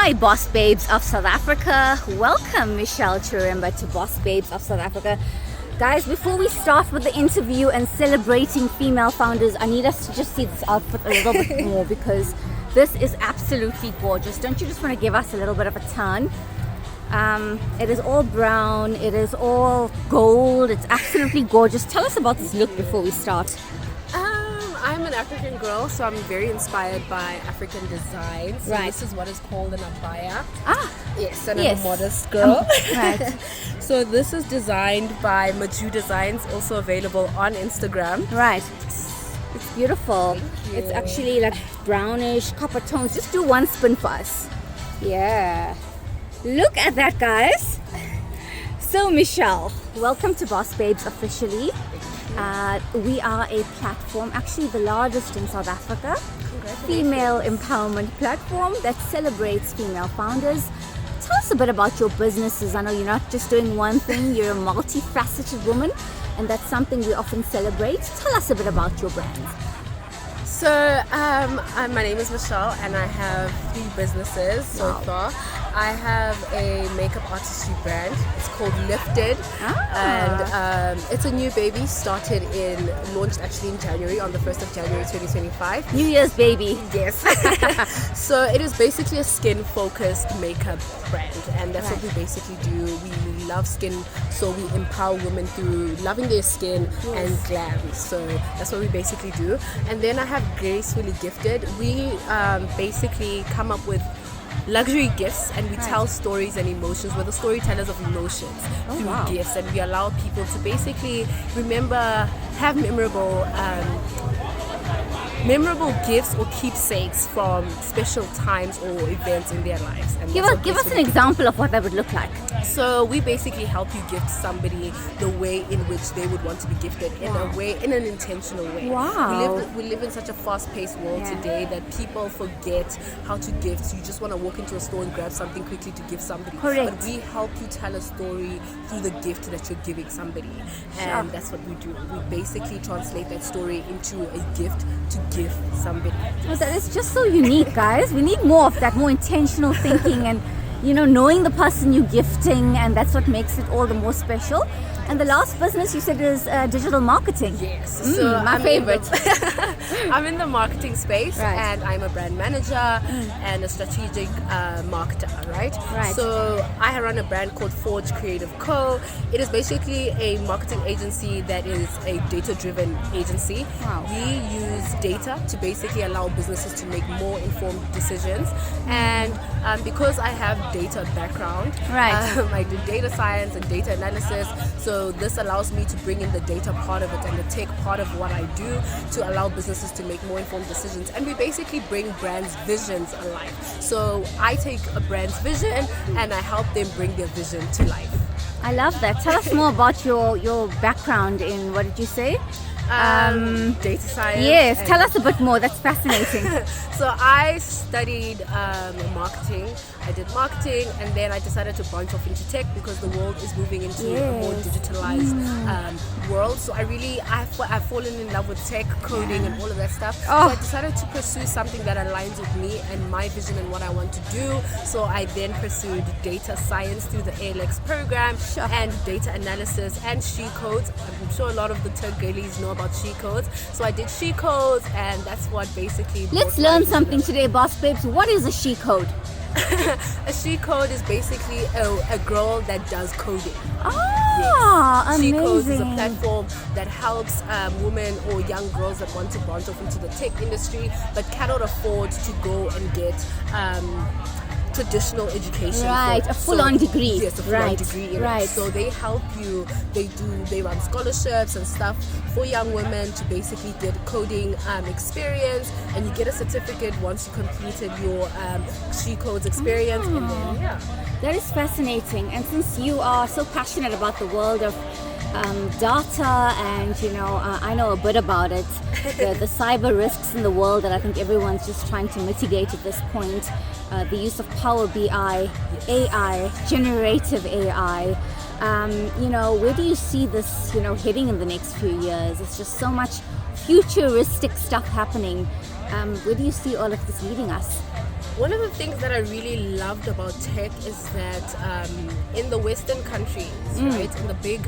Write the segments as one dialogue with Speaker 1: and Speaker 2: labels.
Speaker 1: Hi, Boss Babes of South Africa. Welcome, Michelle Chiremba, to Boss Babes of South Africa. Guys, before we start with the interview and celebrating female founders, I need us to just see this outfit a little bit more because this is absolutely gorgeous. Don't you just want to give us a little bit of a turn? It is all brown, it is all gold, it's absolutely gorgeous. Tell us about this look before we start.
Speaker 2: I'm an African girl, so I'm very inspired by African designs. So
Speaker 1: Right.
Speaker 2: This is what is called an abaya. Yes, and
Speaker 1: Yes.
Speaker 2: I'm a modest girl.
Speaker 1: Right.
Speaker 2: So this is designed by Maju Designs, also available on Instagram.
Speaker 1: Right. It's beautiful.
Speaker 2: Thank you.
Speaker 1: It's actually like brownish, copper tones. Just do one spin for us. Yeah. Look at that, guys. So, Michelle, welcome to Boss Babes officially. We are a platform, actually the largest in South Africa, female empowerment platform that celebrates female founders. Tell us a bit about your businesses. I know you're not just doing one thing, you're a multifaceted woman, and that's something we often celebrate. Tell us a bit about your brand.
Speaker 2: So my name is Michelle, and I have 3 businesses so far. I have a makeup artistry brand. It's called Lifted, and it's a new baby. Launched actually in January, on the 1st of January 2025.
Speaker 1: New Year's baby.
Speaker 2: Yes. So it is basically a skin-focused makeup brand, and that's what we basically do. We love skin, so we empower women through loving their skin and glam. So that's what we basically do. And then I have Gracefully Gifted. We basically come up with luxury gifts, and we tell stories and emotions. We're the storytellers of emotions through gifts, and we allow people to basically have memorable gifts or keepsakes from special times or events in their lives. And
Speaker 1: Give us an example of what that would look like.
Speaker 2: So we basically help you gift somebody the way in which they would want to be gifted, in an intentional way.
Speaker 1: Wow.
Speaker 2: We live in such a fast-paced world today that people forget how to gift. So you just want to walk into a store and grab something quickly to give somebody.
Speaker 1: Correct.
Speaker 2: But we help you tell a story through the gift that you're giving somebody. And that's what we do. We basically translate that story into a gift to give somebody.
Speaker 1: Oh, that is just so unique, guys. We need more of that, more intentional thinking and, knowing the person you're gifting, and that's what makes it all the more special. And the last business you said is digital marketing.
Speaker 2: Yes. So
Speaker 1: my favorite.
Speaker 2: I'm in the marketing space,
Speaker 1: Right.
Speaker 2: and I'm a brand manager and a strategic marketer, right?
Speaker 1: Right.
Speaker 2: So I run a brand called Forge Creative Co. It is basically a marketing agency that is a data-driven agency.
Speaker 1: Wow.
Speaker 2: We use data to basically allow businesses to make more informed decisions. And because I have data background,
Speaker 1: Right.
Speaker 2: I do data science and data analysis. So this allows me to bring in the data part of it and the tech part of what I do to allow businesses to make more informed decisions. And we basically bring brands' visions alive. So I take a brand's vision and I help them bring their vision to life.
Speaker 1: I love that. Tell us more about your background in, what did you say?
Speaker 2: Data science.
Speaker 1: Yes,
Speaker 2: and-
Speaker 1: tell us a bit more. That's fascinating.
Speaker 2: So I studied marketing. I did marketing, and then I decided to branch off into tech because the world is moving into a more
Speaker 1: Yes.
Speaker 2: digitalized world. So I've fallen in love with tech, coding, and all of that stuff.
Speaker 1: Oh.
Speaker 2: So I decided to pursue something that aligns with me and my vision and what I want to do. So I then pursued data science through the ALX program and data analysis and she codes. I'm sure a lot of the tech girlies know about she codes. So I did she codes, and that's what basically.
Speaker 1: Let's
Speaker 2: brought my
Speaker 1: learn
Speaker 2: vision
Speaker 1: something
Speaker 2: up.
Speaker 1: today, Boss Babes. What is a she code?
Speaker 2: A she code is basically a girl that does coding.
Speaker 1: Ah,
Speaker 2: She
Speaker 1: amazing.
Speaker 2: Codes is a platform that helps women or young girls that want to branch off into the tech industry but cannot afford to go and get traditional education.
Speaker 1: Right, a full-on degree.
Speaker 2: Yes, a full-on
Speaker 1: Right,
Speaker 2: degree in
Speaker 1: right.
Speaker 2: it. So they help you. They run scholarships and stuff for young women to basically get coding experience, and you get a certificate once you completed your She Codes experience, and then
Speaker 1: That is fascinating. And since you are so passionate about the world of data, and I know a bit about it, the cyber risks in the world that I think everyone's just trying to mitigate at this point, the use of Power BI, AI, generative AI. Where do you see this, heading in the next few years? It's just so much futuristic stuff happening. Where do you see all of this leading us?
Speaker 2: One of the things that I really loved about tech is that in the Western countries, right, in the big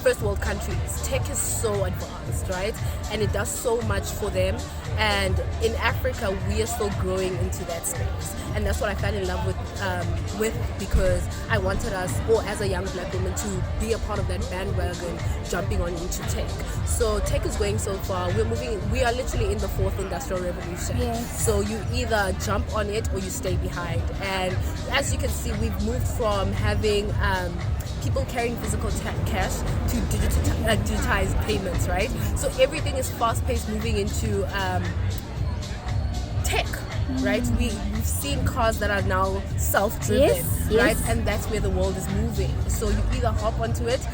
Speaker 2: first world countries, tech is so advanced, right, and it does so much for them. And in Africa, we are still growing into that space, and that's what I fell in love with because I wanted us, or as a young black woman, to be a part of that bandwagon jumping on into tech. So tech is going so far. We are literally in the fourth industrial revolution.
Speaker 1: Yes.
Speaker 2: So you either jump on it or you stay behind. And as you can see, we've moved from having people carrying physical cash to digitized payments, right? So everything is fast-paced, moving into tech, right? We've seen cars that are now self-driven,
Speaker 1: Yes,
Speaker 2: right?
Speaker 1: yes.
Speaker 2: And that's where the world is moving. So you either hop onto it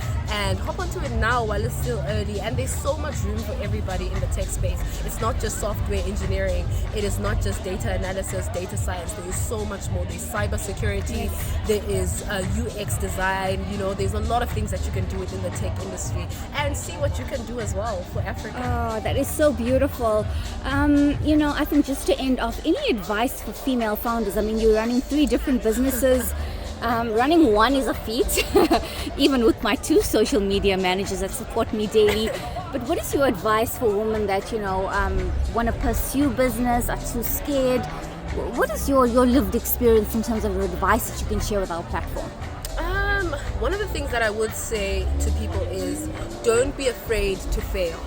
Speaker 2: now while it's still early, and there's so much room for everybody in the tech space. It's not just software engineering, it is not just data analysis, data science. There is so much more. There's cyber security, there is UX design, there's a lot of things that you can do within the tech industry, and see what you can do as well for Africa.
Speaker 1: Oh, that is so beautiful. I think just to end off, any advice for female founders? I mean, you're running 3 different businesses. Running one is a feat, even with my 2 social media managers that support me daily. But what is your advice for women that, want to pursue business, are too scared? What is your lived experience in terms of advice that you can share with our platform?
Speaker 2: One of the things that I would say to people is don't be afraid to fail.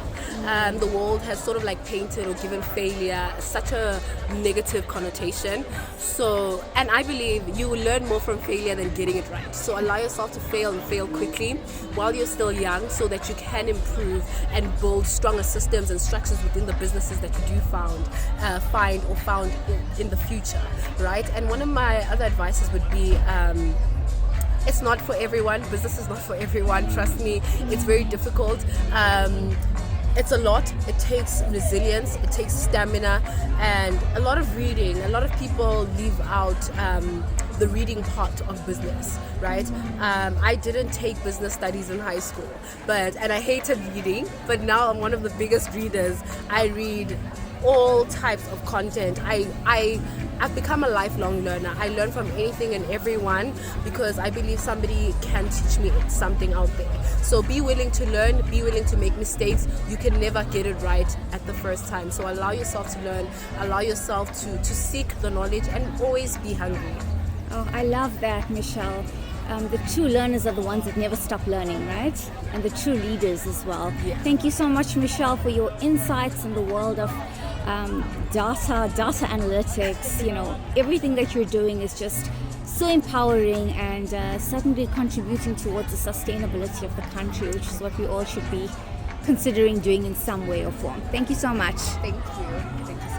Speaker 2: The world has sort of like painted or given failure such a negative connotation. So, and I believe you will learn more from failure than getting it right. So allow yourself to fail and fail quickly while you're still young, so that you can improve and build stronger systems and structures within the businesses that you do find in the future, right? And one of my other advices would be, it's not for everyone. Business is not for everyone. Trust me, it's very difficult. It's a lot. It takes resilience, it takes stamina, and a lot of reading. A lot of people leave out the reading part of business, right? I didn't take business studies in high school, and I hated reading, but now I'm one of the biggest readers. I read all types of content. I've become a lifelong learner. I learn from anything and everyone because I believe somebody can teach me something out there. So be willing to learn, be willing to make mistakes. You can never get it right at the first time. So allow yourself to learn, allow yourself to seek the knowledge, and always be hungry.
Speaker 1: Oh, I love that, Michelle. The true learners are the ones that never stop learning, right? And the true leaders as well.
Speaker 2: Yeah.
Speaker 1: Thank you so much, Michelle, for your insights in the world of data analytics. Everything that you're doing is just so empowering and certainly contributing towards the sustainability of the country, which is what we all should be considering doing in some way or form. Thank you so much.
Speaker 2: Thank you.